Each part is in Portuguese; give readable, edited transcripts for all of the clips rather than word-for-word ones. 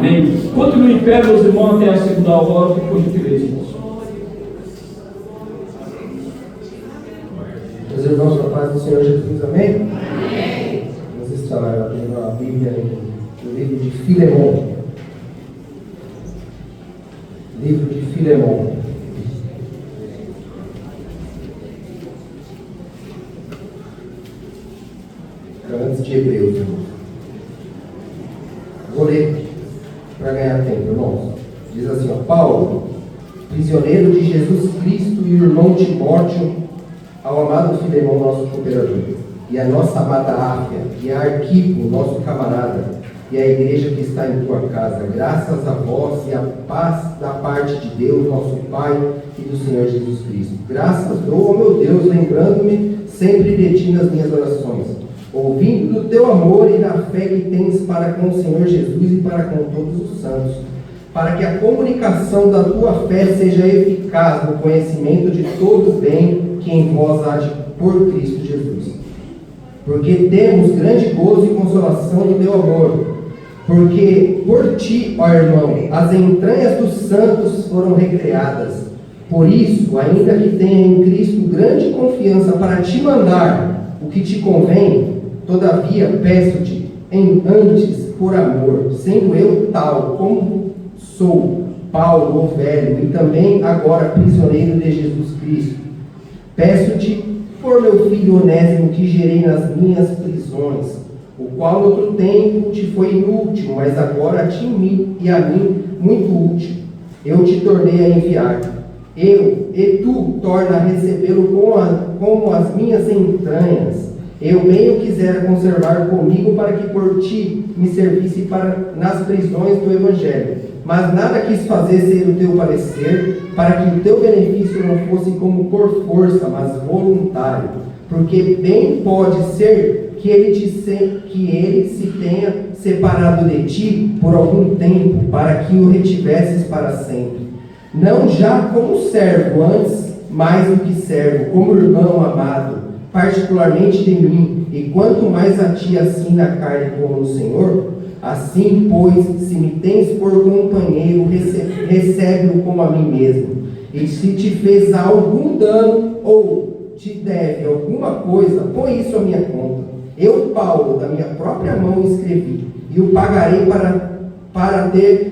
Amém? Continue em pé, meus irmãos, até a segunda hora, por gentileza, irmãos. Meus irmãos, na paz do Senhor Jesus, amém? Amém. Vamos estar abrindo a Bíblia no livro de Filemon. Livro de Filemon. Antes de Hebreus, irmãos. Vou ler para ganhar tempo, irmãos. Diz assim, ó: Paulo, prisioneiro de Jesus Cristo, e o irmão Timóteo, ao amado Filemon, nosso cooperador, e a nossa amada Áfia, e a Arquipo, nosso camarada, e a igreja que está em tua casa, graças a vós e a paz da parte de Deus, nosso Pai, e do Senhor Jesus Cristo. Graças dou ao meu Deus, lembrando-me sempre de ti nas minhas orações, ouvindo do teu amor e da fé que tens para com o Senhor Jesus e para com todos os santos, para que a comunicação da tua fé seja eficaz no conhecimento de todo o bem que em vós há de por Cristo Jesus. Porque temos grande gozo e consolação do teu amor, porque por ti, ó irmão, as entranhas dos santos foram recreadas. Por isso, ainda que tenha em Cristo grande confiança para te mandar o que te convém, todavia peço-te, antes por amor, sendo eu tal como sou, Paulo, o velho, e também agora prisioneiro de Jesus Cristo, peço-te por meu filho Onésimo, que gerei nas minhas prisões, o qual outro tempo te foi inútil, mas agora a ti e a mim muito útil. Eu te tornei a enviar. E tu torna a recebê-lo como as minhas entranhas. Eu bem o quisera conservar comigo para que por ti me servisse nas prisões do Evangelho. Mas nada quis fazer ser o teu parecer, para que o teu benefício não fosse como por força, mas voluntário. Porque bem pode ser que ele se tenha separado de ti por algum tempo, para que o retivesses para sempre. Não já como servo, antes mais do que servo, como irmão amado, particularmente de mim, e quanto mais a ti assim na carne como no Senhor. Assim, pois, se me tens por companheiro, recebe-o como a mim mesmo. E se te fez algum dano ou te deve alguma coisa, põe isso à minha conta. Eu, Paulo, da minha própria mão escrevi, e o pagarei para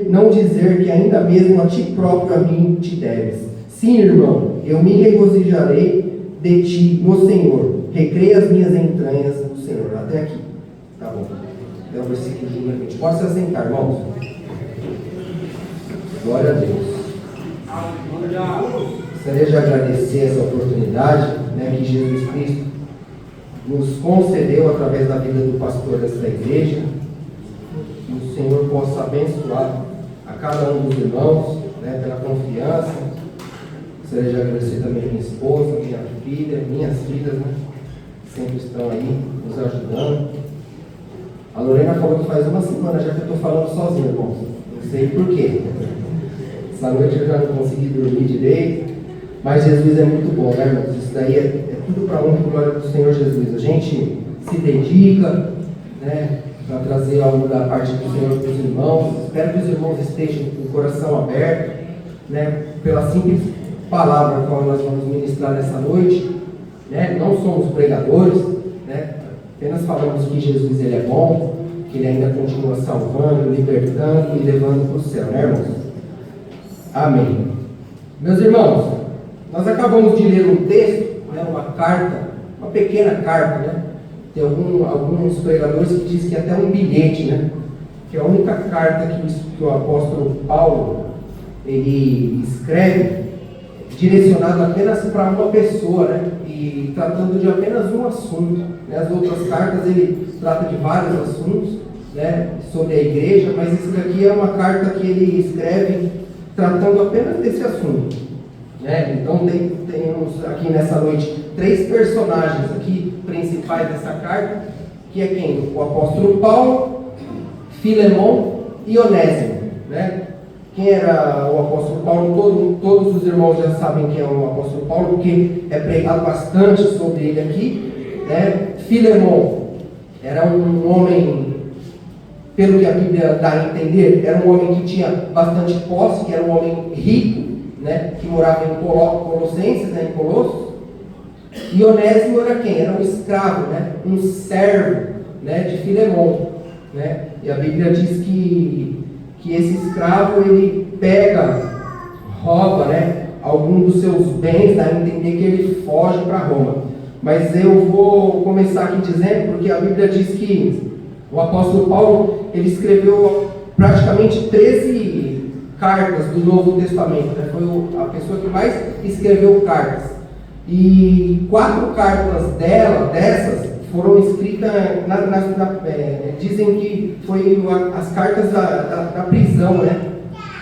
não dizer que ainda mesmo a ti próprio a mim te deves. Sim, irmão, eu me regozijarei de ti no Senhor. Recreia as minhas entranhas no Senhor. Até aqui. Tá bom. É o versículo de 20. Pode se assentar, irmãos. Glória a Deus. Gostaria de agradecer essa oportunidade, que Jesus Cristo nos concedeu através da vida do pastor desta igreja. Que o Senhor possa abençoar a cada um dos irmãos, pela confiança. Gostaria de agradecer também a minha esposa, minha filha, minhas filhas, sempre estão aí nos ajudando. A Lorena falou que faz uma semana já que eu estou falando sozinho, irmãos. Não sei porquê. Essa noite eu já não consegui dormir direito. Mas Jesus é muito bom, irmãos? Isso daí é tudo para a honra e glória do Senhor Jesus. A gente se dedica, para trazer algo da parte do Senhor para os irmãos. Espero que os irmãos estejam com o coração aberto, pela simples palavra qual nós vamos ministrar nessa noite. Não somos pregadores, apenas falamos que Jesus ele é bom, que ele ainda continua salvando, libertando e levando para o céu, irmãos? Amém. Meus irmãos, nós acabamos de ler um texto, uma carta, uma pequena carta, Tem alguns pregadores que dizem que é até um bilhete, que é a única carta que o apóstolo Paulo ele escreve direcionado apenas para uma pessoa, e tratando de apenas um assunto. As outras cartas ele trata de vários assuntos, sobre a igreja, mas esse daqui é uma carta que ele escreve tratando apenas desse assunto. Então temos aqui nessa noite 3 personagens aqui principais dessa carta, que é quem? O apóstolo Paulo, Filemon e Onésimo. Quem era o apóstolo Paulo? Todos os irmãos já sabem quem é o apóstolo Paulo, porque é pregado bastante sobre ele aqui. Filemon era um homem pelo que a Bíblia dá a entender, era um homem que tinha bastante posse, que era um homem rico, né, que morava em Colossenses, né, em Colossos. E Onésimo era quem? Era um escravo, né, um servo, né, de Filemon, né? E a Bíblia diz que esse escravo, ele rouba, né, algum dos seus bens, dá a entender que ele foge para Roma. Mas eu vou começar aqui dizendo, porque a Bíblia diz que o apóstolo Paulo, ele escreveu praticamente 13 cartas do Novo Testamento, né? Foi a pessoa que mais escreveu cartas. E 4 cartas dessas foram escritas, dizem que foi as cartas da prisão, né?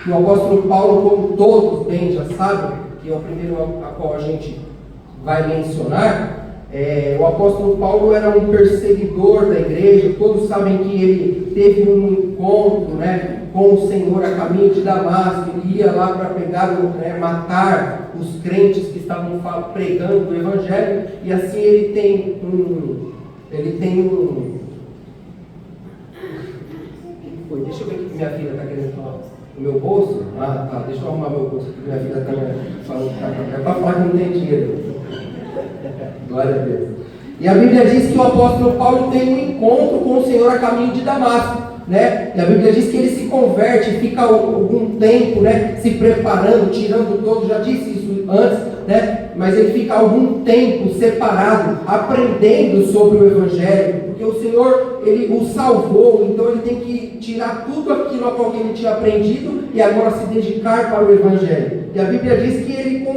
E o apóstolo Paulo, como todos bem já sabem, que é o primeiro a qual a gente vai mencionar, o apóstolo Paulo era um perseguidor da igreja. Todos sabem que ele teve um encontro, né, com o Senhor a caminho de Damasco. Ele ia lá para pegar, matar os crentes que estavam pregando o Evangelho, e assim ele tem um... Deixa eu ver o que minha filha está querendo falar. O meu bolso? Ah, tá, deixa eu arrumar meu bolso, porque minha filha está falando que é para falar que não tem dinheiro. Glória a Deus. E a Bíblia diz que o apóstolo Paulo tem um encontro com o Senhor a caminho de Damasco, né? E a Bíblia diz que ele se converte, fica algum tempo, né, se preparando, tirando todo, já disse isso antes, né? Mas ele fica algum tempo separado, aprendendo sobre o Evangelho, porque o Senhor, ele o salvou, então ele tem que tirar tudo aquilo a qual ele tinha aprendido e agora se dedicar para o Evangelho. E a Bíblia diz que ele,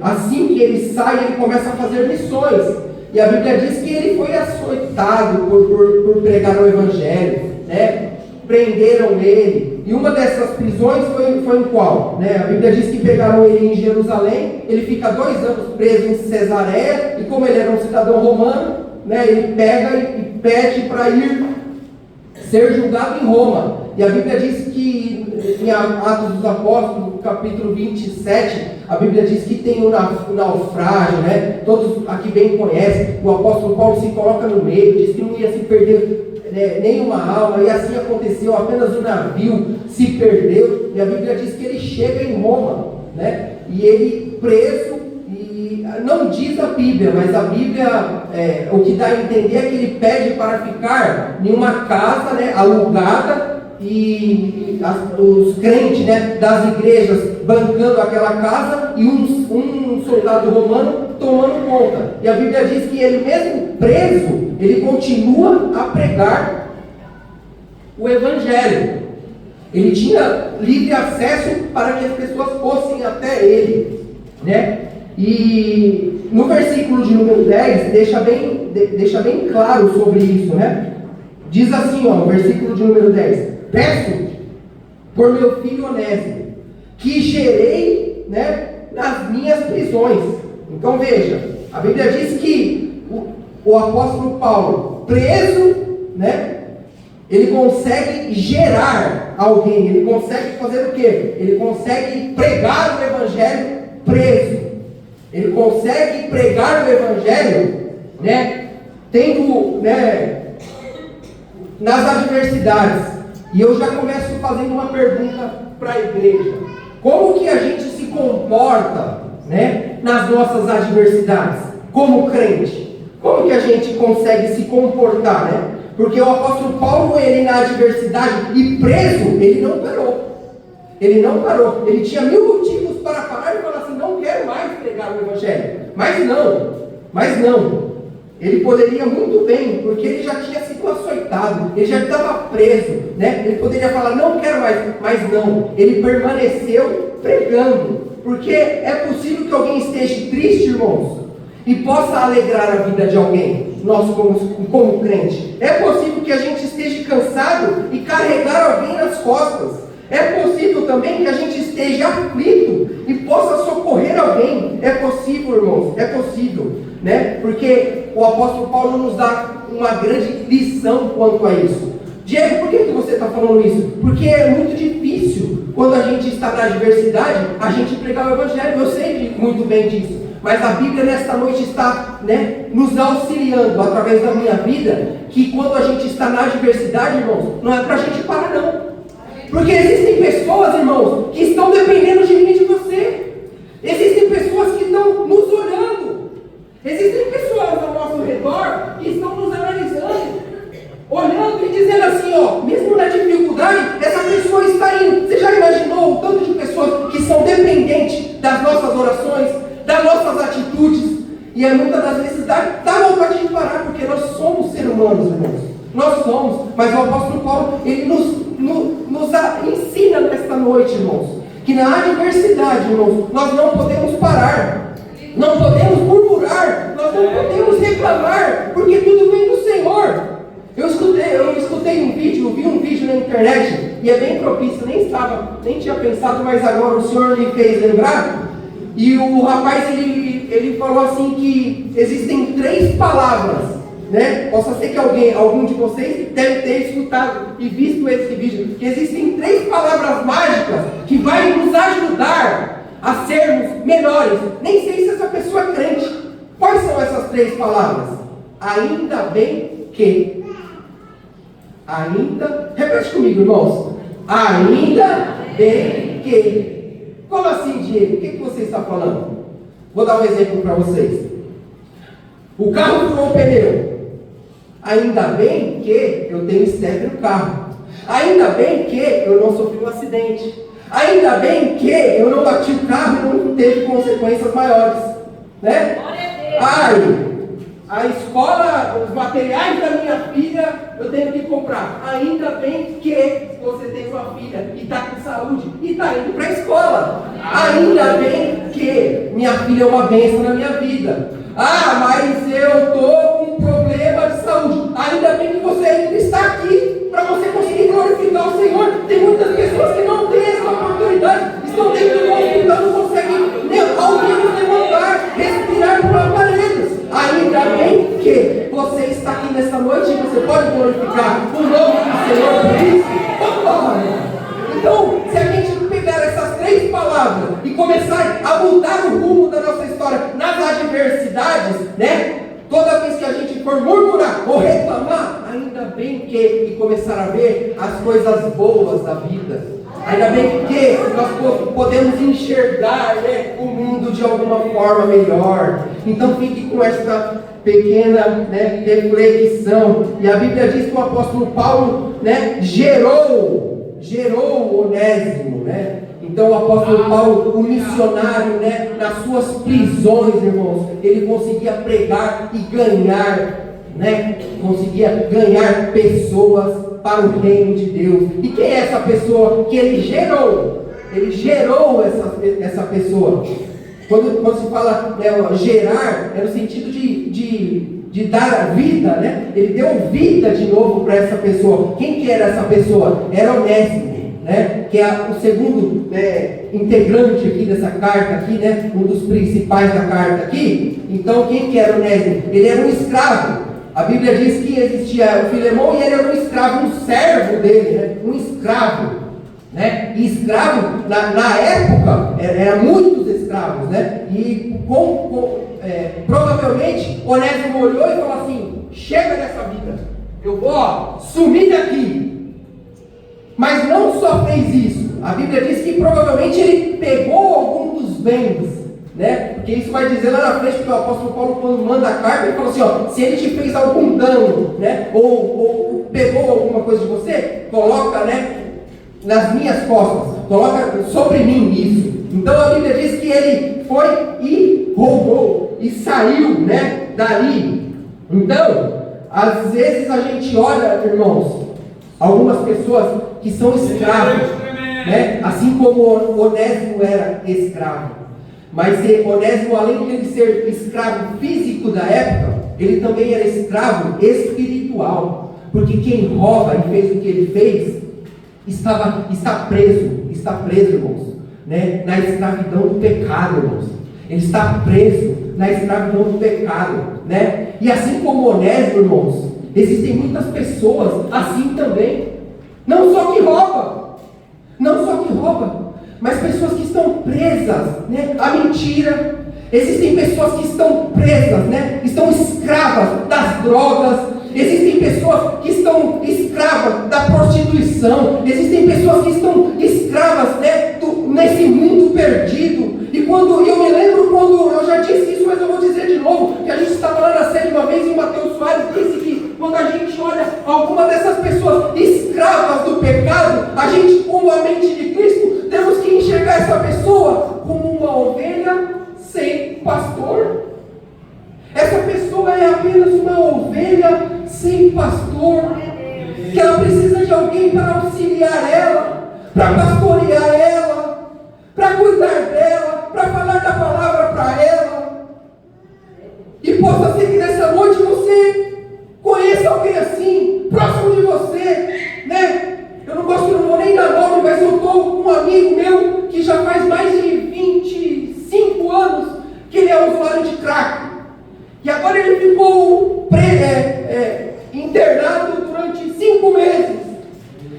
assim que ele sai, ele começa a fazer missões. E a Bíblia diz que ele foi açoitado por pregar o Evangelho, né? Prenderam ele. E uma dessas prisões foi em qual? Né? A Bíblia diz que pegaram ele em Jerusalém. Ele fica 2 anos preso em Cesareia. E como ele era um cidadão romano, né, ele pega e pede para ir ser julgado em Roma. E a Bíblia diz que em Atos dos Apóstolos, capítulo 27, a Bíblia diz que tem o naufrágio, né? Todos aqui bem conhecem. O apóstolo Paulo se coloca no meio, diz que não ia se perder, né, nenhuma alma, e assim aconteceu. Apenas o navio se perdeu, e a Bíblia diz que ele chega em Roma, né? E ele preso, e não diz a Bíblia, mas a Bíblia, o que dá a entender é que ele pede para ficar em uma casa, né, alugada, e os crentes, né, das igrejas bancando aquela casa, e um soldado romano tomando conta. E a Bíblia diz que ele mesmo preso, ele continua a pregar o Evangelho. Ele tinha livre acesso para que as pessoas fossem até ele, né? E no versículo de número 10 deixa bem claro sobre isso, né? Diz assim, ó, no versículo de número 10: peço por meu filho Onésimo, que gerei, né, nas minhas prisões. Então veja, a Bíblia diz que o apóstolo Paulo, preso, né, ele consegue gerar alguém, ele consegue fazer o quê? Ele consegue pregar o Evangelho preso. Ele consegue pregar o Evangelho, né, tendo, né, nas adversidades. E eu já começo fazendo uma pergunta para a igreja: como que a gente se comporta, né, nas nossas adversidades, como crente? Como que a gente consegue se comportar, né? Porque o apóstolo Paulo, ele na adversidade e preso, ele não parou. Ele não parou. Ele tinha 1000 motivos para parar e falar assim: não quero mais pregar o Evangelho. Mas não. Ele poderia muito bem, porque ele já tinha sido açoitado, ele já estava preso, né? Ele poderia falar: não quero mais, mas não. Ele permaneceu pregando, porque é possível que alguém esteja triste, irmãos, e possa alegrar a vida de alguém. Nós como crente, é possível que a gente esteja cansado e carregar alguém nas costas. É possível também que a gente esteja aflito e possa socorrer alguém. É possível, irmãos, é possível, né? Porque o apóstolo Paulo nos dá uma grande lição quanto a isso. Diego, por que você está falando isso? Porque é muito difícil, quando a gente está na adversidade, a gente pregar o Evangelho. Eu sei muito bem disso. Mas a Bíblia nesta noite está, nos auxiliando através da minha vida, que quando a gente está na adversidade, irmãos, não é para a gente parar não. Porque existem pessoas, irmãos, que estão dependendo de mim e de você. Existem pessoas que estão nos olhando. Existem pessoas ao nosso redor que estão nos analisando, olhando e dizendo assim, mesmo na dificuldade, essa pessoa está indo. Você já imaginou o tanto de pessoas que são dependentes das nossas orações, das nossas atitudes? E muitas das vezes dá vontade de parar, porque nós somos seres humanos, irmãos. Nós somos, mas o apóstolo Paulo, ele nos ensina nesta noite, irmãos, que na adversidade, irmãos, nós não podemos parar, não podemos murmurar, nós não podemos reclamar, porque tudo vem do Senhor. Eu escutei vi um vídeo na internet, e é bem propício, nem tinha pensado, mas agora o Senhor me fez lembrar, e o rapaz, ele falou assim, que existem 3 palavras, possa ser que algum de vocês deve ter escutado e visto esse vídeo, que existem 3 palavras mágicas que vai nos ajudar a sermos melhores. Nem sei se essa pessoa é crente. Quais são essas 3 palavras? Ainda bem que. Repete comigo, irmãos. Ainda bem que. Como assim, Diego? O que você está falando? Vou dar um exemplo para vocês. O carro furou o pneu. Ainda bem que eu tenho step no carro. Ainda bem que eu não sofri um acidente. Ainda bem que eu não bati o carro e não teve consequências maiores. A escola, os materiais da minha filha, eu tenho que comprar. Ainda bem que você tem sua filha e está com saúde e está indo para a escola. Ainda bem que minha filha é uma bênção na minha vida. Mas eu estou com um problema de saúde. Ainda bem que você ainda está aqui para você conseguir glorificar o Senhor. Tem muitas pessoas que não têm essa oportunidade, estão dentro do hospital, não conseguem ao menos levantar, respirar por aparelhos. Ainda bem que você está aqui nesta noite e você pode glorificar o nome do Senhor por isso. Então, se a gente pegar essas 3 palavras e começar a mudar o rumo da nossa história nas adversidades, toda vez que a gente for murmurar ou reclamar, ainda bem que, e começar a ver as coisas boas da vida. Ainda bem que nós podemos enxergar o mundo de alguma forma melhor. Então fique com esta pequena reflexão. E a Bíblia diz que o apóstolo Paulo gerou Onésimo. Então o apóstolo Paulo, o missionário, nas suas prisões, irmãos, ele conseguia pregar e ganhar, conseguia ganhar pessoas para o reino de Deus. E quem é essa pessoa que ele gerou? Ele gerou essa pessoa. Quando se fala gerar, é no sentido de dar vida, Ele deu vida de novo para essa pessoa. Quem que era essa pessoa? Era Onésimo, que é o segundo integrante aqui dessa carta aqui, um dos principais da carta aqui. Então quem que era Onésimo? Ele era um escravo. A Bíblia diz que existia o Filemão e ele era um escravo, um servo dele, um escravo. E escravo, na época, eram muitos escravos, E provavelmente Onésimo olhou e falou assim: chega dessa vida, eu vou sumir daqui. Mas não só fez isso, a Bíblia diz que provavelmente ele pegou algum dos bens, porque isso vai dizer lá na frente, porque o apóstolo Paulo, quando manda a carta, ele fala assim: se ele te fez algum dano, ou pegou alguma coisa de você, coloca, nas minhas costas, coloca sobre mim isso. Então a Bíblia diz que ele foi e roubou e saiu, dali. Então, às vezes a gente olha, irmãos, algumas pessoas que são escravos, assim como Onésimo era escravo. Mas Onésimo, além de ele ser escravo físico da época, ele também era escravo espiritual. Porque quem rouba e fez o que ele fez, está preso, irmãos, na escravidão do pecado, irmãos. Ele está preso na escravidão do pecado, E assim como Onésimo, irmãos, existem muitas pessoas assim também. Não só que roubam, mas pessoas que estão presas, à mentira, Existem pessoas que estão presas, né? Estão escravas das drogas. Existem pessoas que estão escravas da prostituição. Existem pessoas que estão escravas, né, nesse mundo perdido. E eu me lembro quando eu já disse isso, mas eu vou dizer de novo, que a gente estava lá na série uma vez e o Mateus Soares disse que quando a gente olha alguma dessas pessoas escravas do pecado, a gente, com a mente de Cristo, temos que enxergar essa pessoa como uma ovelha sem pastor. Essa pessoa é apenas uma ovelha sem pastor, que ela precisa de alguém para auxiliar ela, para pastorear ela, para cuidar dela, para falar da palavra para ela. E possa ser que nessa noite você conheça alguém assim, próximo de você, né? Eu não vou nem dar nome, mas eu estou com um amigo meu que já faz mais de 25 anos que ele é usuário de crack. E agora ele ficou internado durante 5 meses.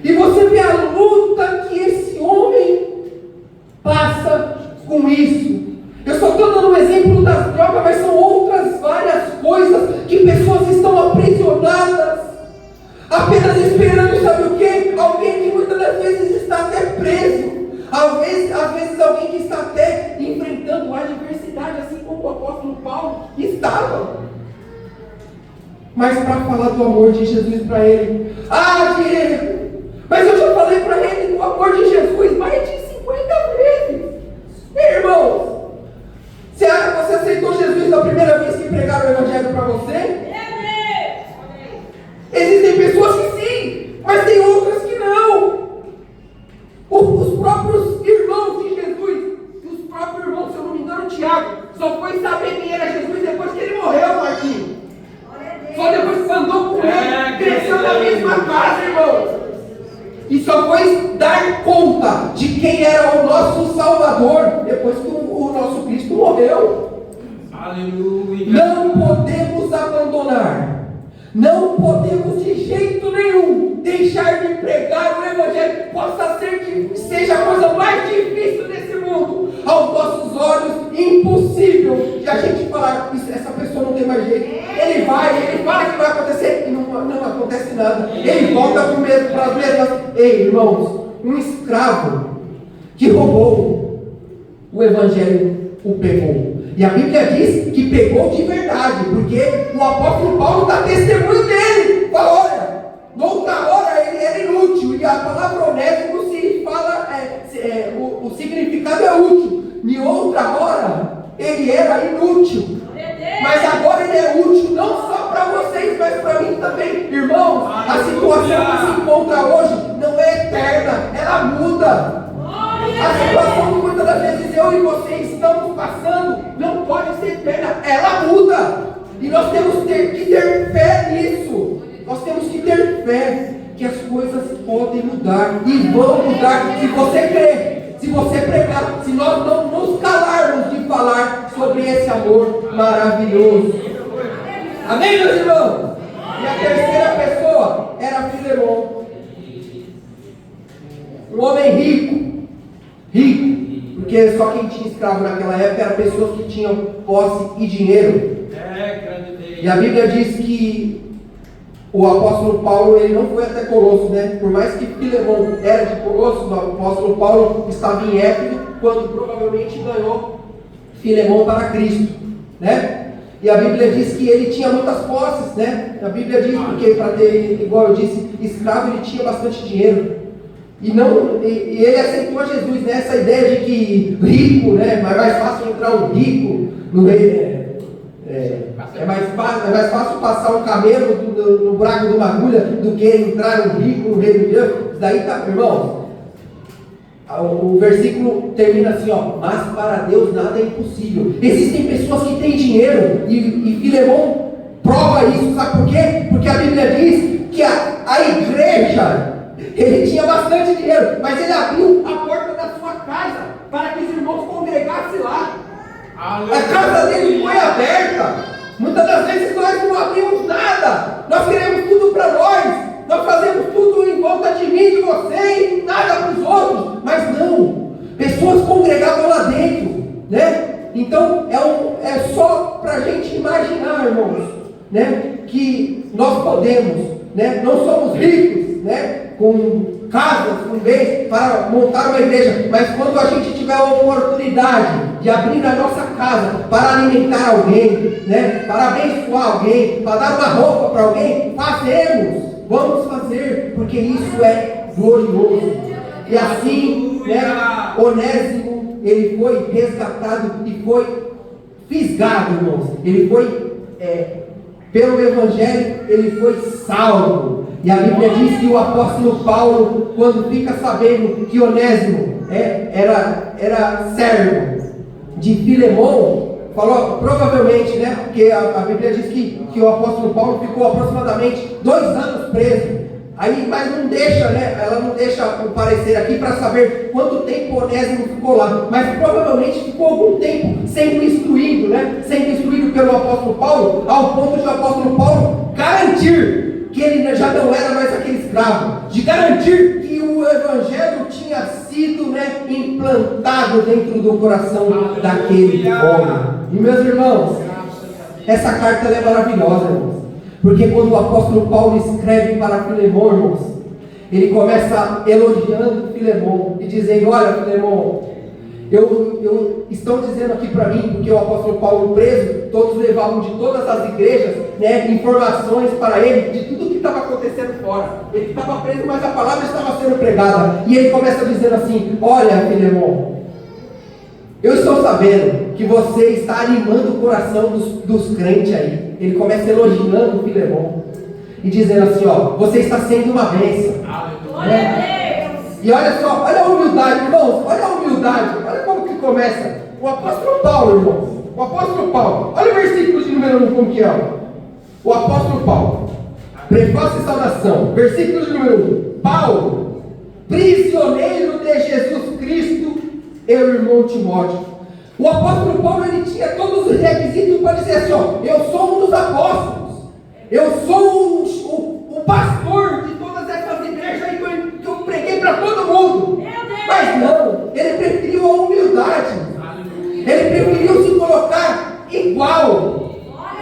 E você vê a luta que esse homem passa com isso. Eu só estou dando um exemplo das drogas, mas são outras várias coisas que pessoas estão aprisionadas, apenas esperando, sabe o quê? Alguém que muitas das vezes está até preso. Às vezes alguém que está até enfrentando a adversidade, assim como o apóstolo Paulo estava. Mas para falar do amor de Jesus para ele, Diego, mas eu já falei para ele do amor de Jesus mais de 50 vezes. Irmãos, você aceitou Jesus na primeira vez que pregaram o Evangelho para você? Existem pessoas que sim, mas tem outras que não. Os próprios irmãos de Jesus, os próprios irmãos, se eu não me engano, Tiago, só foi saber quem era Jesus depois que ele morreu, Marquinhos. Só depois que andou com ele, cresceu na mesma casa, irmãos. E só foi dar conta de quem era o nosso Salvador depois que o nosso Cristo morreu. Aleluia. Não podemos abandonar. Não podemos de jeito nenhum deixar de pregar o Evangelho. Possa ser que seja a coisa mais difícil desse mundo. Aos nossos olhos, impossível de a gente falar, essa pessoa não tem mais jeito. Ele fala que vai acontecer e não acontece nada. Ele volta para as mesmas. Ei, irmãos, um escravo que roubou o Evangelho o pegou. E a Bíblia diz que pegou de verdade, porque o apóstolo Paulo dá testemunho dele. Fala, olha, noutra hora ele era inútil, e a palavra onésimo se fala, o significado é útil. Em outra hora ele era inútil, mas agora ele é útil não só para vocês, mas para mim também. Irmãos, a situação que se encontra hoje não é eterna, ela muda. A situação que muitas das vezes eu e você estamos passando não pode ser eterna, ela muda. E nós temos que ter fé nisso. Nós temos que ter fé que as coisas podem mudar e vão mudar se você crer, se você pregar, se nós não nos calarmos de falar sobre esse amor maravilhoso. Amém, meus irmãos? E a terceira pessoa era Filemão, um homem rico, porque só quem tinha escravo naquela época eram pessoas que tinham posse e dinheiro. E a Bíblia diz que o apóstolo Paulo, ele não foi até Colosso, né? Por mais que Filemão era de Colosso, o apóstolo Paulo estava em Éfeso quando provavelmente ganhou Filemão para Cristo, né? E a Bíblia diz que ele tinha muitas posses, né? A Bíblia diz porque para ter, igual eu disse, escravo, ele tinha bastante dinheiro. E ele aceitou a Jesus, né? Essa ideia de que rico, né? Mas é mais fácil entrar um rico no reino. É mais fácil passar um camelo no buraco de uma agulha do que entrar um rico no reino de Deus. Isso daí tá, irmãos. O versículo termina assim, ó: mas para Deus nada é impossível. Existem pessoas que têm dinheiro e Filemão prova isso, sabe por quê? Porque a Bíblia diz que a igreja, ele tinha bastante dinheiro, mas ele abriu a porta da sua casa para que os irmãos congregassem lá. A casa dele foi aberta. Muitas das vezes nós não abrimos nada, nós queremos tudo para nós fazemos tudo em volta de mim, de você, e nada para os outros. Mas não, pessoas congregavam lá dentro, né? Então é é só para a gente imaginar, irmãos, né, que nós podemos, né, não somos ricos, né, com casas, com bens para montar uma igreja, mas quando a gente tiver a oportunidade de abrir a nossa casa para alimentar alguém, né, para abençoar alguém, para dar uma roupa para alguém, vamos fazer, porque isso é glorioso. E assim, né, Onésimo, ele foi resgatado e foi fisgado, irmãos. Ele foi, pelo Evangelho, ele foi salvo. E a Bíblia diz que o apóstolo Paulo, quando fica sabendo que Onésimo era servo de Filemão, falou, provavelmente, né, porque a Bíblia diz que o apóstolo Paulo ficou aproximadamente 2 anos preso. Aí, mas não deixa, né? Ela não deixa o parecer aqui para saber quanto tempo Onésimo ficou lá. Mas provavelmente ficou algum tempo sendo instruído, né? Sendo instruído pelo apóstolo Paulo, ao ponto de o apóstolo Paulo garantir que ele já não era mais aquele escravo, de garantir que o evangelho tinha sido, né, implantado dentro do coração daquele homem. E meus irmãos, essa carta é maravilhosa, irmãos. Porque quando o apóstolo Paulo escreve para Filemão, irmãos, ele começa elogiando Filemão e dizendo, olha Filemão, estão dizendo aqui para mim, porque o apóstolo Paulo preso, todos levavam de todas as igrejas, né, informações para ele, de tudo que estava acontecendo fora. Ele estava preso, mas a palavra estava sendo pregada. E ele começa dizendo assim, olha Filemão, eu estou sabendo que você está animando o coração dos crentes aí. Ele começa elogiando o Filemão e dizendo assim, ó, você está sendo uma bênção. Né? E olha só, olha a humildade, irmãos, olha a humildade, olha como que começa. O apóstolo Paulo, irmãos, o apóstolo Paulo, olha o versículo de número 1 como que é. O apóstolo Paulo, prefácio e saudação, versículo de número 1. Paulo, prisioneiro de Jesus Cristo, eu, irmão Timóteo. O apóstolo Paulo, ele tinha todos os requisitos para dizer assim, ó, eu sou um dos apóstolos, eu sou o pastor de todas essas igrejas aí que eu preguei para todo mundo. Mas não, ele preferiu a humildade, ele preferiu se colocar igual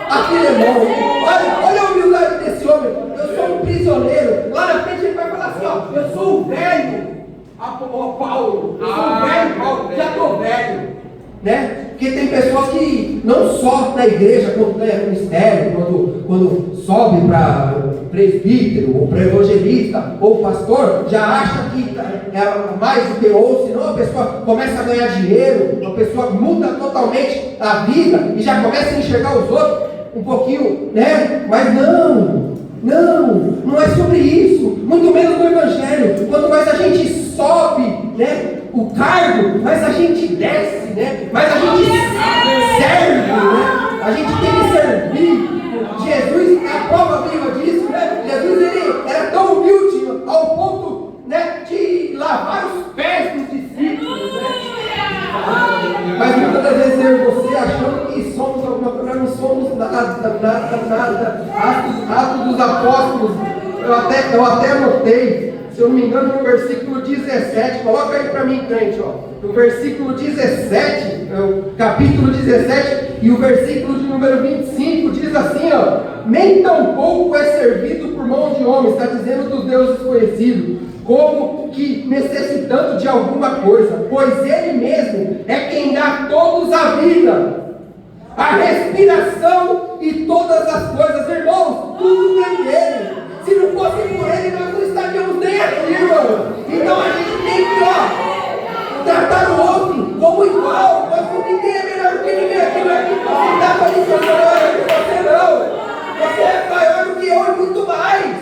a Filemão. Olha a humildade desse homem. Eu sou um prisioneiro. Lá na frente ele vai falar assim, ó, eu sou o velho Paulo, eu sou o velho Paulo, já estou velho. Né? Porque tem pessoas que não só na igreja, quando ganha ministério, quando sobe para presbítero, ou para evangelista, ou pastor, já acha que é mais do que ou, senão a pessoa começa a ganhar dinheiro, a pessoa muda totalmente a vida e já começa a enxergar os outros um pouquinho, né? Mas não é sobre isso, muito menos no evangelho. Quanto mais a gente sobe, né, o cargo, mais a gente desce, né, mais a gente serve, né, a gente tem que servir. Jesus é a prova viva disso, né? Jesus, ele era tão humilde ao ponto, né, de lavar os pés dos discípulos, né? Mas muitas das vezes eu e você achando que somos alguma coisa, não somos nada. Atos dos Apóstolos, eu até anotei, se eu não me engano, no versículo 17, coloca aí para mim, crente, ó. No versículo 17, capítulo 17, e o versículo de número 25, diz assim, ó, nem tampouco é servido por mão de homens, está dizendo dos deuses conhecidos, como que necessitando de alguma coisa, pois Ele mesmo é quem dá a todos a vida, a respiração e todas as coisas. Irmãos, tudo vem dele. Se não fosse por ele, nós não estaríamos nem aqui, irmão. Então a gente tem que, ó, tratar o outro como igual. Ninguém é melhor do que ninguém aqui, não é que você está ali, que eu sou maior do que você, não. Você é maior do que eu e muito mais.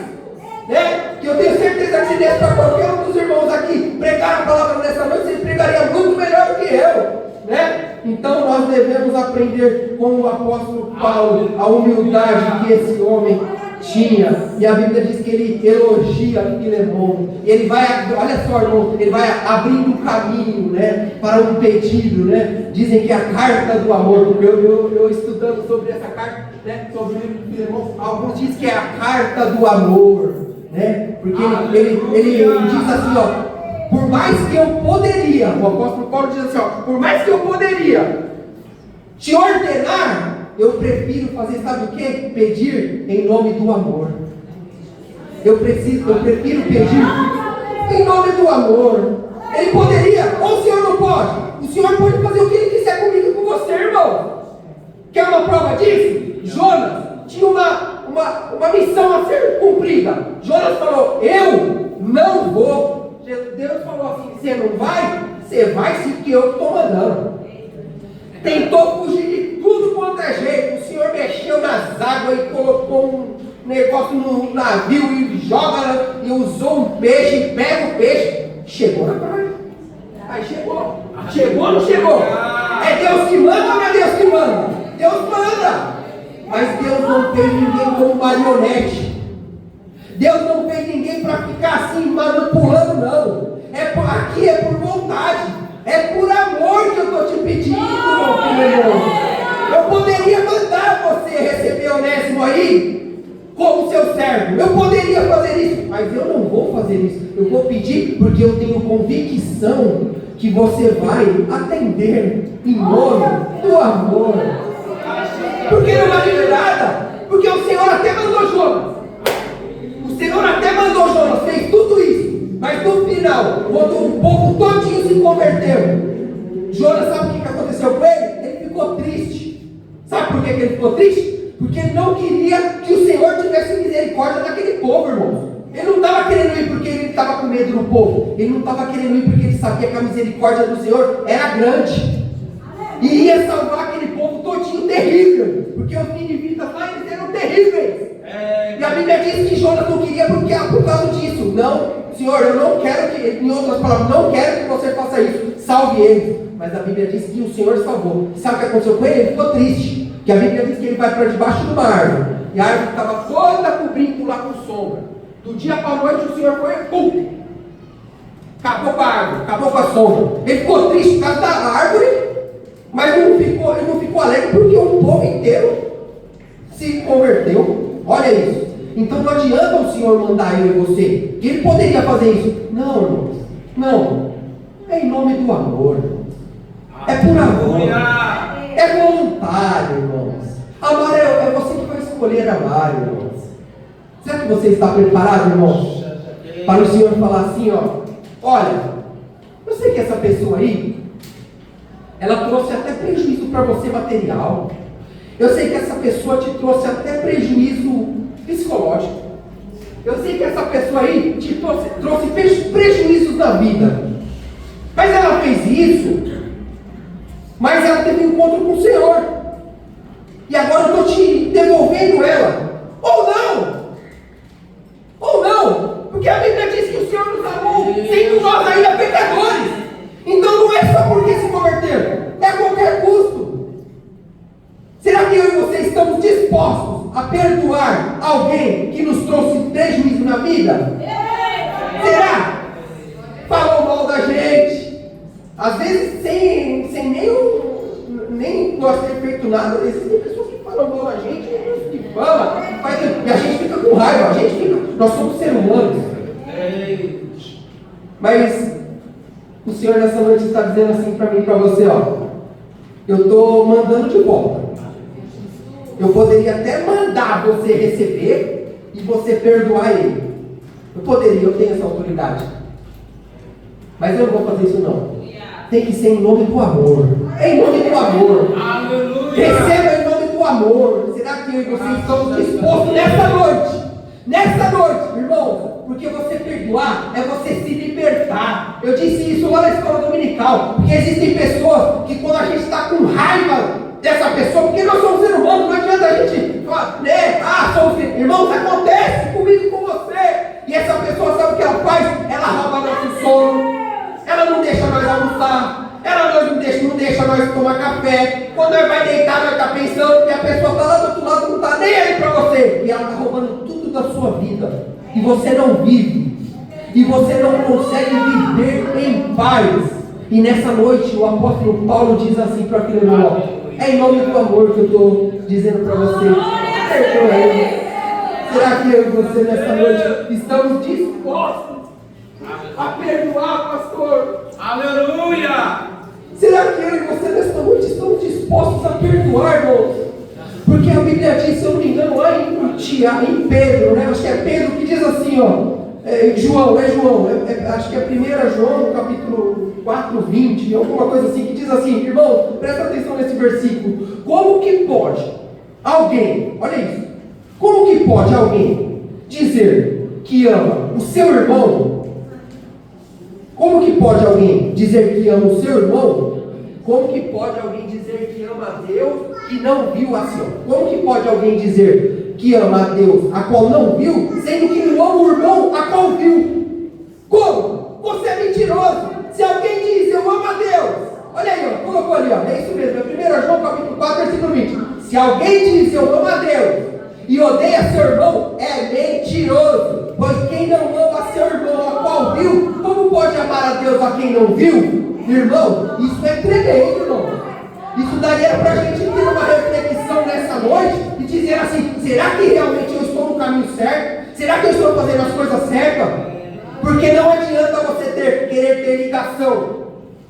Né? Que eu tenho certeza que se desse para qualquer um dos irmãos aqui pregar a palavra nessa noite, vocês pregariam muito melhor do que eu. Né? Então nós devemos aprender com o apóstolo Paulo a humildade que esse homem tinha. E a Bíblia diz que ele elogia Filemão. Ele vai, olha só, irmão, ele vai abrindo o caminho, né, para um pedido, né? Dizem que é a carta do amor. Eu estudando sobre essa carta, né, sobre o livro de Filemão, alguns dizem que é a carta do amor, né? Porque ele diz assim, ó, por mais que eu poderia, o apóstolo Paulo diz assim, ó, por mais que eu poderia te ordenar, eu prefiro fazer, sabe o quê? Pedir em nome do amor. Eu prefiro pedir em nome do amor. Ele poderia, ou o Senhor não pode? O Senhor pode fazer o que Ele quiser comigo e com você, irmão. Quer uma prova disso? Jonas tinha uma missão a ser cumprida. Jonas falou, eu não vou. Deus falou assim, você não vai? Você vai sim, porque eu estou mandando. Tentou fugir de tudo quanto é jeito. O Senhor mexeu nas águas e colocou um negócio no navio e joga e usou um peixe, pega o peixe. Chegou na praia. Aí chegou. Chegou ou não chegou? É Deus que manda ou não é Deus que manda? Deus manda. Mas Deus não fez ninguém como marionete. Deus não fez ninguém para ficar assim manipulando, não. Aqui é por vontade. É por amor que eu estou te pedindo, meu filho. Eu poderia mandar você receber Onésimo aí como seu servo. Eu poderia fazer isso, mas eu não vou fazer isso. Eu vou pedir porque eu tenho convicção que você vai atender em nome do amor. Porque não vai de nada. Porque o Senhor até mandou Jonas. O Senhor até mandou Jonas, fez tudo isso. Mas no final, quando o povo todinho se converteu, Jonas, sabe o que aconteceu com ele? Ele ficou triste. Sabe por que ele ficou triste? Porque ele não queria que o Senhor tivesse misericórdia daquele povo, irmãos. Ele não estava querendo ir porque ele estava com medo do povo. Ele não estava querendo ir porque ele sabia que a misericórdia do Senhor era grande. E ia salvar aquele povo todinho terrível. Porque os ninivitas lá, eles eram terríveis. E a Bíblia diz que Jonas não queria por causa disso. Não, Senhor, eu não quero que, em outras palavras, não quero que você faça isso. Salve eles. Mas a Bíblia diz que o Senhor salvou. Sabe o que aconteceu com ele? Ele ficou triste. Que a Bíblia diz que ele vai para debaixo de uma árvore. E a árvore estava toda cobrindo lá com sombra. Do dia para a noite o Senhor foi, pum! Acabou com a árvore, acabou com a sombra. Ele ficou triste por causa da árvore, mas ele não ficou alegre porque o povo inteiro se converteu. Olha isso. Então não adianta o Senhor mandar eu e você, que Ele poderia fazer isso. Não, irmãos. Não. É em nome do amor. É por amor. É voluntário, irmãos. Amar é você que vai escolher amar, irmãos. Será que você está preparado, irmão? Para o Senhor falar assim, ó. Olha, eu sei que essa pessoa aí, ela trouxe até prejuízo para você material. Eu sei que essa pessoa te trouxe até prejuízo psicológico. Eu sei que essa pessoa aí te trouxe prejuízos na vida. Mas ela fez isso, mas ela teve um encontro com o Senhor. E agora eu estou te devolvendo ela. Ou não! Porque a Bíblia diz que o Senhor nos amou, sendo nós ainda pecadores. Então não é só porque se converteram, é a qualquer custo. Será que eu e você estamos dispostos a perdoar alguém que nos trouxe prejuízo na vida? Será? Falou mal da gente, às vezes sem nem nós ter feito nada. Existem pessoas que falam mal da gente, que falam, e a gente fica com raiva, nós somos seres humanos. Mas o Senhor nessa noite está dizendo assim para mim e para você, ó. Eu estou mandando de volta. Eu poderia até mandar você receber e você perdoar ele. Eu tenho essa autoridade. Mas eu não vou fazer isso não. Tem que ser em nome do amor. É em nome do amor. Aleluia. Receba em nome do amor. Será que eu e você estamos dispostos nessa noite? Nessa noite, irmão, porque você perdoar é você se libertar. Eu disse isso lá na escola dominical, porque existem pessoas que quando a gente está com raiva dessa pessoa, porque nós somos seres humanos, não adianta a gente falar, né? Somos irmãos, acontece comigo e com você. E essa pessoa sabe o que ela faz? Ela rouba nosso sono, ela não deixa nós almoçar, ela não deixa nós tomar café. Quando nós vai deitar, nós está pensando que a pessoa está lá do outro lado, não está nem aí para você. E ela está roubando tudo da sua vida. E você não vive. E você não consegue viver em paz. E nessa noite o apóstolo Paulo diz assim para Filemão: é em nome do amor que eu estou dizendo para você. Perdoa ele. Será que eu e você nessa noite estamos dispostos a perdoar, pastor? Aleluia! Será que eu e você nessa noite estamos dispostos a perdoar? em Pedro, né? Acho que é Pedro que diz assim, ó. João, acho que é 1 João, capítulo 4, 20, alguma coisa assim, que diz assim, irmão, presta atenção nesse versículo. Como que pode alguém, olha isso, como que pode alguém dizer que ama o seu irmão? Como que pode alguém dizer que ama o seu irmão? Como que pode alguém dizer que ama a Deus e não viu a Senhor? Como que pode alguém dizer que ama a Deus, a qual não viu, sendo que não ama o irmão, a qual viu? Como? Você é mentiroso. Se alguém diz, eu amo a Deus, olha aí, ó, colocou ali, ó, é isso mesmo, é 1 João capítulo 4, versículo 20. Se alguém diz, eu amo a Deus, e odeia seu irmão, é mentiroso. Pois quem não ama seu irmão, a qual viu, como pode amar a Deus a quem não viu? Irmão, isso é tremendo, irmão. Isso daria para a gente ter uma reflexão nessa noite e dizer assim, será que realmente eu estou no caminho certo? Será que eu estou fazendo as coisas certas? Porque não adianta você querer ter ligação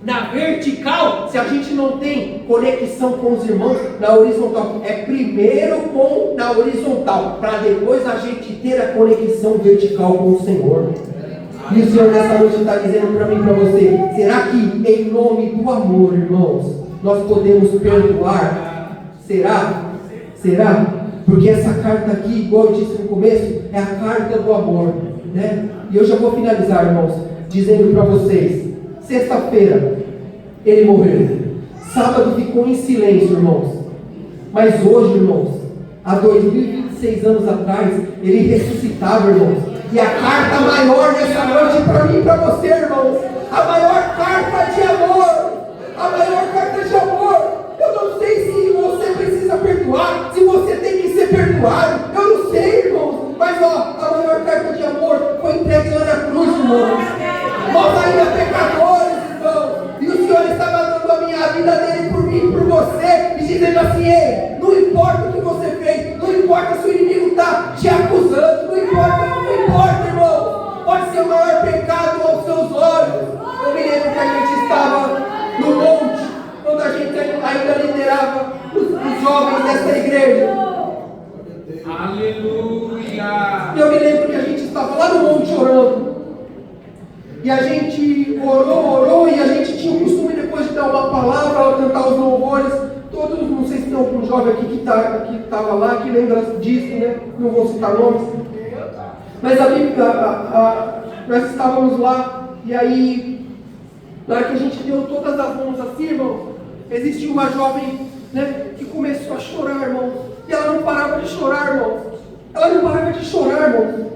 na vertical se a gente não tem conexão com os irmãos na horizontal. É primeiro na horizontal, para depois a gente ter a conexão vertical com o Senhor. E o Senhor nessa noite está dizendo para mim e para você, será que em nome do amor, irmãos, nós podemos perdoar? Será? Será? Porque essa carta aqui, igual eu disse no começo, é a carta do amor, né? E eu já vou finalizar, irmãos, dizendo para vocês, sexta-feira ele morreu, sábado ficou em silêncio, irmãos, mas hoje, irmãos, há 2026 anos atrás, ele ressuscitava, irmãos. E a carta maior nessa noite para mim e para você, irmãos, a maior carta de amor, a maior carta de amor. Eu não sei se você precisa perdoar, se você tem que ser perdoado, eu não sei, irmãos, mas ó, a maior carta de amor foi entregue lá na cruz, irmãos. Nós ainda pecadores, irmãos, e o Senhor estava dando a vida dele por mim e por você, e dizendo assim, ei, não importa o que você fez, não importa se o inimigo está te acusando, não importa, irmão, pode ser o maior pecado aos seus olhos. Eu me lembro que a gente estava no monte, quando a gente ainda liderava os jovens dessa igreja. Aleluia! Eu me lembro que a gente estava lá no monte orando, e a gente orou, e a gente tinha o costume depois de dar uma palavra, cantar os louvores. Todos, não sei se tem algum jovem aqui que estava lá, que lembra disso, né? Não vou citar nomes. Mas nós estávamos lá, e aí, na hora que a gente deu todas as mãos assim, irmão, existia uma jovem, né, que começou a chorar, irmão. E ela não parava de chorar, irmão. Ela não parava de chorar, irmão.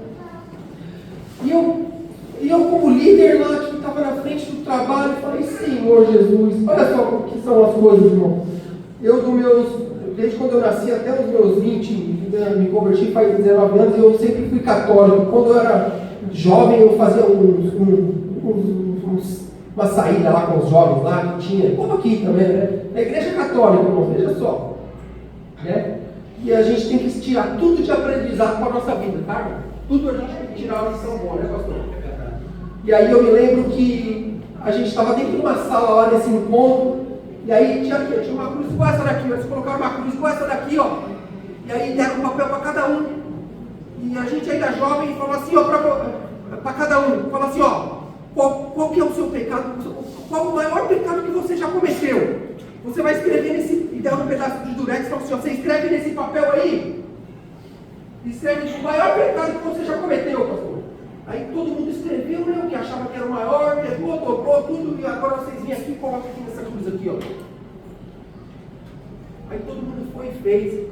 E eu como líder lá, que estava na frente do trabalho, falei, Senhor Jesus, olha só o que são as coisas, irmão. Desde quando eu nasci até os meus 20, me converti faz 19 anos, eu sempre fui católico. Quando eu era jovem, eu fazia uma saída lá com os jovens lá, que tinha, como aqui também, né? Na igreja católica, irmão, veja só. Né? E a gente tem que tirar tudo de aprendizado para a nossa vida, tá, irmão? Tudo a gente tem que tirar uma lição boa, né, pastor? E aí eu me lembro que a gente estava dentro de uma sala lá nesse encontro, e aí tinha uma cruz igual essa daqui, eles colocaram uma cruz igual essa daqui, ó. E aí deram um papel para cada um. E a gente ainda jovem falou assim, ó, para cada um, falou assim, ó, qual que é o seu pecado, qual o maior pecado que você já cometeu? Você vai escrever nesse, e deram um pedaço de durex e falou assim, ó, você escreve nesse papel aí, escreve o maior pecado que você já cometeu, pastor. Aí todo mundo escreveu, né, o que achava que era o maior, pegou, dobrou tudo, e agora vocês vêm aqui e colocam aqui nessa cruz aqui, ó. Aí todo mundo foi e fez.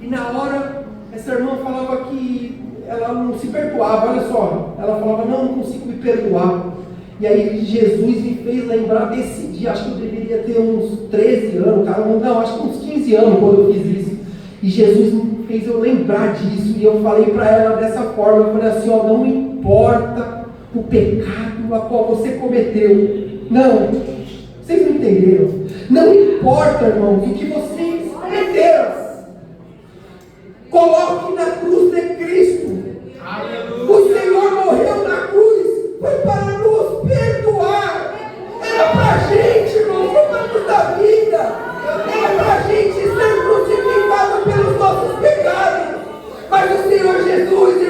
E na hora, essa irmã falava que ela não se perdoava, olha só. Ela falava, não consigo me perdoar. E aí Jesus me fez lembrar desse dia, acho que eu deveria ter uns 13 anos, cara, não, acho que uns 15 anos quando eu fiz isso. E Jesus me fez eu lembrar disso, e eu falei para ela dessa forma, eu falei assim, ó, não importa o pecado a qual você cometeu. Não, vocês não entenderam. Não importa, irmão, o que vocês cometeram. Coloque na cruz de Cristo. Aleluia. O Senhor morreu na cruz, foi para nos perdoar. Era para a gente, irmão, foi para nos dar vida. Era para a gente ser crucificado pelos nossos pecados. Mas o Senhor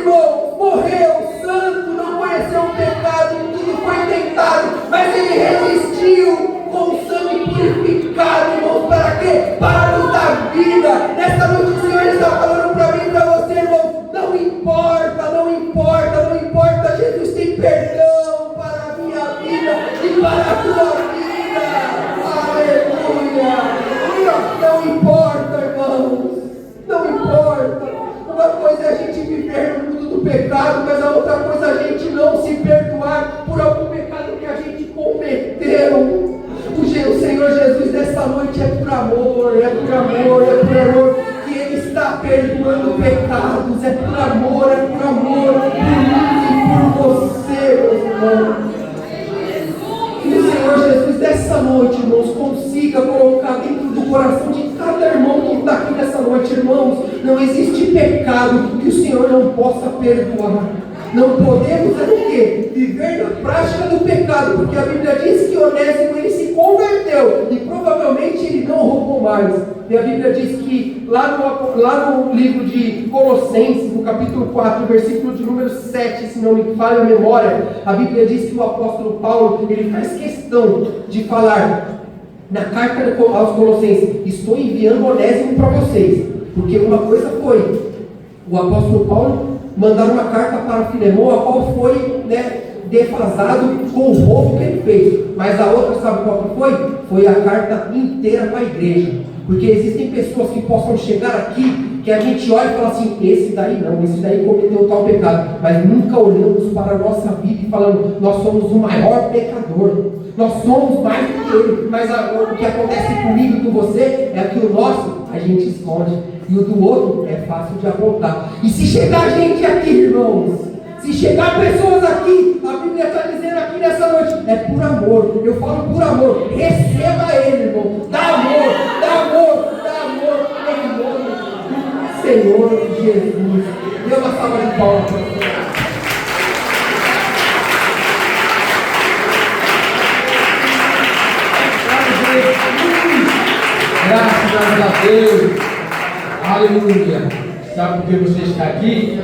irmão, morreu, santo, não conheceu o pecado, em tudo foi tentado, mas ele resistiu com o sangue purificado, irmãos, para quê? Para nos dar vida. Nesta noite o Senhor está falando para mim e para você, irmão, não importa, não importa, não importa, Jesus tem perdão para a minha vida e para a tua vida. Aleluia. Não importa, irmãos, não importa. Uma coisa é a gente viver no mundo do pecado, mas a outra coisa é a gente não se perdoar por algum pecado que a gente cometeu. O Senhor Jesus nessa noite é por amor, é por amor, é por amor, que Ele está perdoando pecados, é por amor, por você, meus irmãos. Que o Senhor Jesus nessa noite, irmãos, consiga colocar dentro do coração de cada irmão que está aqui nessa noite, irmãos, não existe pecado que o Senhor não possa perdoar. Não podemos o quê? Viver na prática do pecado, porque a Bíblia diz que Onésimo ele se converteu e provavelmente ele não roubou mais. E a Bíblia diz que lá no livro de Colossenses, no capítulo 4, versículo de número 7, se não me falha a memória, a Bíblia diz que o apóstolo Paulo ele faz questão de falar na carta aos Colossenses: estou enviando Onésimo para vocês, porque uma coisa foi o apóstolo Paulo mandar uma carta para Filemão, a qual foi defasado com o roubo que ele fez, mas a outra, sabe qual que foi? Foi a carta inteira para a igreja, porque existem pessoas que possam chegar aqui, que a gente olha e fala assim: esse daí não, esse daí cometeu tal pecado, mas nunca olhamos para a nossa vida e falamos: nós somos o maior pecador, nós somos mais do que ele, mas o que acontece comigo e com você é que o nosso a gente esconde, e o do outro é fácil de apontar. E se chegar gente aqui, irmãos, se chegar pessoas aqui, a Bíblia está dizendo aqui nessa noite, é por amor. Eu falo por amor, receba ele, irmão, dá amor, dá amor, dá amor, em nome do Senhor Jesus. Dê uma salva de palmas para você. Graças a Deus. Aleluia. Sabe por que você está aqui?